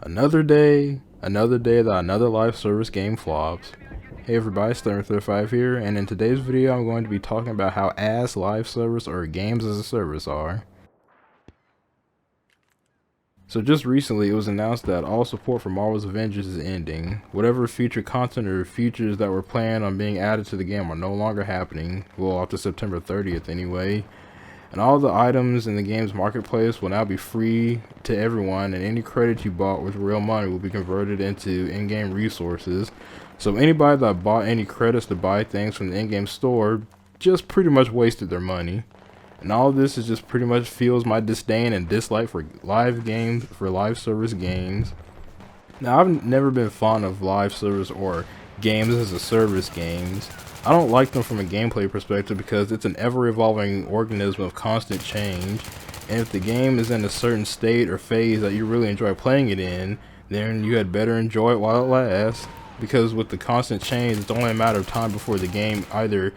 Another day that another live service game flops. Hey everybody, Stern35 here, and in today's video I'm going to be talking about how ass live service or games as a service are. So just recently it was announced that all support for Marvel's Avengers is ending. Whatever feature content or features that were planned on being added to the game are no longer happening, well after September 30th anyway. And all the items in the game's marketplace will now be free to everyone, and any credit you bought with real money will be converted into in-game resources. So anybody that bought any credits to buy things from the in-game store just pretty much wasted their money. And all of this is just pretty much fuels my disdain and dislike for live service games. Now, I've never been fond of live service or games as a service games. I don't like them from a gameplay perspective because it's an ever-evolving organism of constant change, and if the game is in a certain state or phase that you really enjoy playing it in, then you had better enjoy it while it lasts, because with the constant change, it's only a matter of time before the game either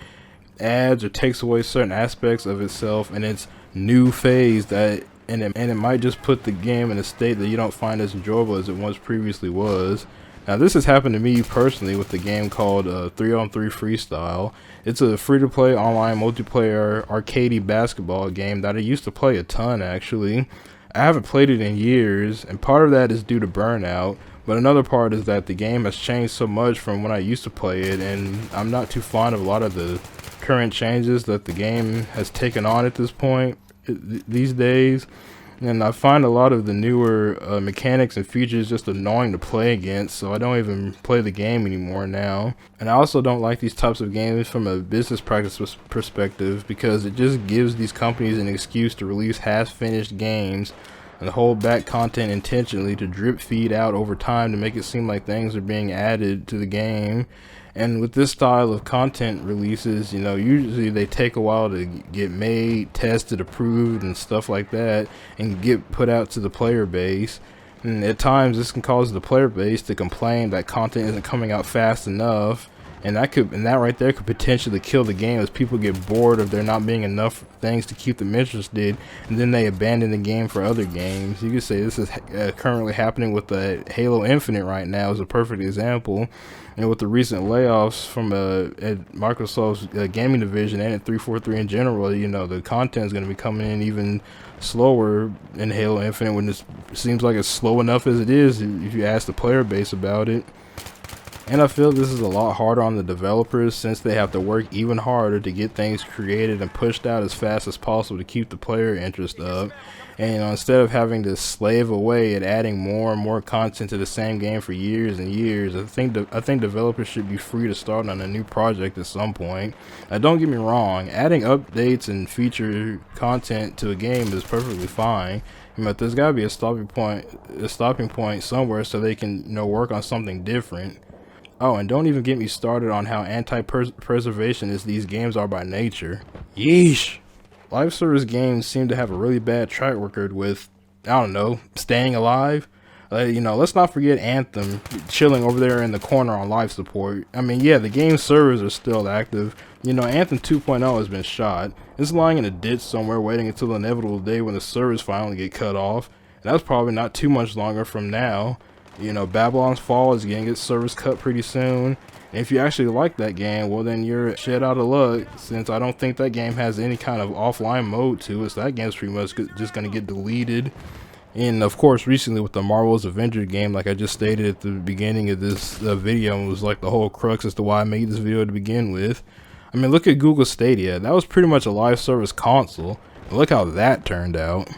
adds or takes away certain aspects of itself in its new phase and it might just put the game in a state that you don't find as enjoyable as it once previously was. Now this has happened to me personally with the game called 3-on-3 Freestyle. It's a free-to-play online multiplayer arcadey basketball game that I used to play a ton actually. I haven't played it in years, and part of that is due to burnout, but another part is that the game has changed so much from when I used to play it, and I'm not too fond of a lot of the current changes that the game has taken on at this point these days. And I find a lot of the newer mechanics and features just annoying to play against, so I don't even play the game anymore now. And I also don't like these types of games from a business practice perspective, because it just gives these companies an excuse to release half-finished games and hold back content intentionally to drip feed out over time to make it seem like things are being added to the game. And with this style of content releases, usually they take a while to get made, tested, approved, and stuff like that, and get put out to the player base. And at times this can cause the player base to complain that content isn't coming out fast enough, and that right there could potentially kill the game, as people get bored of there not being enough things to keep them interested, and then they abandon the game for other games. You could say this is currently happening with the Halo Infinite right now as a perfect example. And with the recent layoffs from at Microsoft's gaming division and at 343 in general, the content is going to be coming in even slower in Halo Infinite, when it seems like it's slow enough as it is if you ask the player base about it. And I feel this is a lot harder on the developers, since they have to work even harder to get things created and pushed out as fast as possible to keep the player interest up. And instead of having to slave away at adding more and more content to the same game for years and years, I think developers should be free to start on a new project at some point. Now, don't get me wrong, adding updates and feature content to a game is perfectly fine, but there's got to be a stopping point somewhere so they can work on something different. Oh, and don't even get me started on how anti-preservationist these games are by nature. Yeesh! Live service games seem to have a really bad track record with, I don't know, staying alive. Let's not forget Anthem chilling over there in the corner on life support. I mean, yeah, the game servers are still active. Anthem 2.0 has been shot. It's lying in a ditch somewhere waiting until the inevitable day when the servers finally get cut off. And that's probably not too much longer from now. Babylon's Fall is getting its servers cut pretty soon. And if you actually like that game, well then you're shit out of luck, since I don't think that game has any kind of offline mode to it, so that game's pretty much just going to get deleted. And of course, recently with the Marvel's Avengers game, like I just stated at the beginning of this video, was like the whole crux as to why I made this video to begin with. I mean, look at Google Stadia. That was pretty much a live service console. And look how that turned out.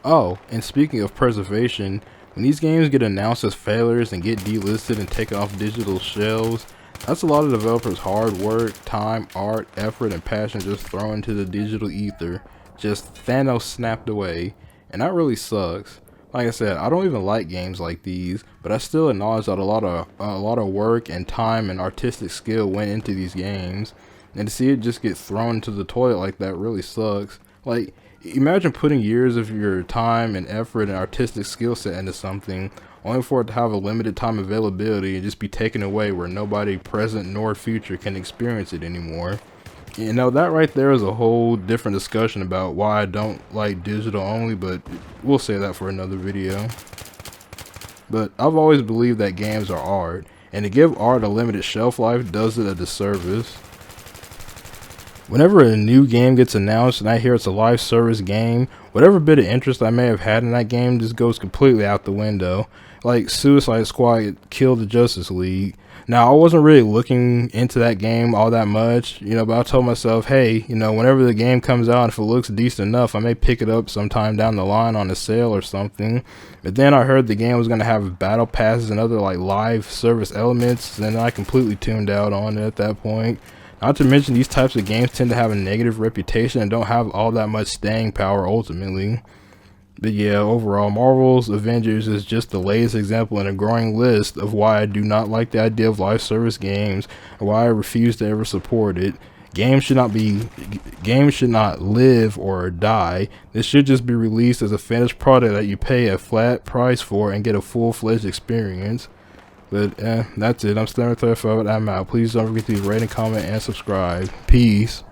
Oh, and speaking of preservation, when these games get announced as failures and get delisted and taken off digital shelves, that's a lot of developers' hard work, time, art, effort, and passion just thrown into the digital ether, just Thanos snapped away, and that really sucks. Like I said, I don't even like games like these, but I still acknowledge that a lot of work and time and artistic skill went into these games, and to see it just get thrown into the toilet like that really sucks. Like, imagine putting years of your time and effort and artistic skill set into something, only for it to have a limited time availability and just be taken away where nobody present nor future can experience it anymore. That right there is a whole different discussion about why I don't like digital only, but we'll say that for another video. but I've always believed that games are art, and to give art a limited shelf life does it a disservice. Whenever a new game gets announced and I hear it's a live service game, whatever bit of interest I may have had in that game just goes completely out the window. Like Suicide Squad killed the Justice League. Now, I wasn't really looking into that game all that much, but I told myself, hey, whenever the game comes out, if it looks decent enough, I may pick it up sometime down the line on a sale or something. But then I heard the game was going to have battle passes and other like live service elements, and I completely tuned out on it at that point. Not to mention, these types of games tend to have a negative reputation and don't have all that much staying power ultimately. But yeah, overall, Marvel's Avengers is just the latest example in a growing list of why I do not like the idea of live service games and why I refuse to ever support it. Games should not live or die. This should just be released as a finished product that you pay a flat price for and get a full-fledged experience. But that's it. I'm Stammer35. I'm out. Please don't forget to rate and comment and subscribe. Peace.